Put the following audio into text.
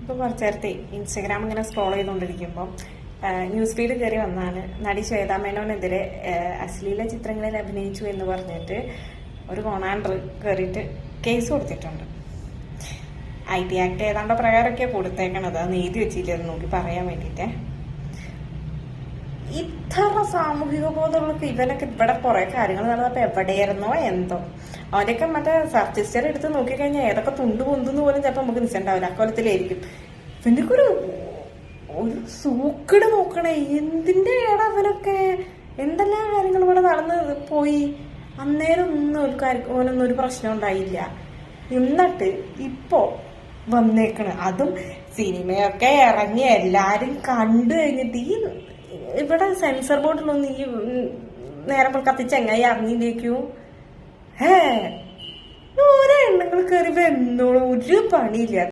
ഇപ്പോൾ കുറച്ച് നേരത്തെ ഇൻസ്റ്റഗ്രാം ഇങ്ങനെ സ്ക്രോൾ ചെയ്തുകൊണ്ടിരിക്കുമ്പോൾ ന്യൂസ് ഫീഡ് കയറി വന്നാണ് നടി ശ്വേതാ മേനോനെതിരെ അശ്ലീല ചിത്രങ്ങളിൽ അഭിനയിച്ചു എന്ന് പറഞ്ഞിട്ട് ഒരു കോണാണ്ടർ കയറിയിട്ട് കേസ് കൊടുത്തിട്ടുണ്ട്. IT ആക്ട് ഏതാണ്ടോ പ്രകാരമൊക്കെയാണ് കൊടുത്തേക്കണത്. അത് നീതി വെച്ചില്ല നോക്കി പറയാൻ വേണ്ടിയിട്ട്. ഇത്ര സാമൂഹിക ബോധമുള്ള ഇവനൊക്കെ ഇവിടെ കുറെ കാര്യങ്ങൾ നടന്നപ്പോൾ എവിടെയായിരുന്നോ എന്തോ. അവരൊക്കെ മറ്റേ സെർച്ച് ഹിസ്റ്ററി എടുത്ത് നോക്കിക്കഴിഞ്ഞാൽ ഏതൊക്കെ തുണ്ട് പൊന്തുന്ന് പോലും ചിലപ്പോൾ നമുക്ക് നിശ്ചയുണ്ടാവില്ല. അക്കൊലത്തിലായിരിക്കും. ഇവനൊക്കെ ഒരു സൂക്കിട് നോക്കണേ. എന്തിന്റെ ഏടാ അവനൊക്കെ എന്തെല്ലാം കാര്യങ്ങൾ ഇവിടെ നടന്ന് പോയി. അന്നേരം ഒന്നും ഒരു ഓനൊന്നും ഒരു പ്രശ്നം ഉണ്ടായില്ല. എന്നിട്ട് ഇപ്പോ വന്നേക്കണ് അതും സിനിമയൊക്കെ ഇറങ്ങി എല്ലാരും കണ്ടു കഴിഞ്ഞിട്ട് ഈ ഇവിടെ സെൻസർ ബോർഡിലൊന്നും ഈ നേരം കത്തിച്ചെങ്ങായി അറിഞ്ഞില്ലേക്കൂ. ഓരോ എണ്ണങ്ങൾ കയറിയപ്പോ എന്നോട് ഒരു പണിയില്ല.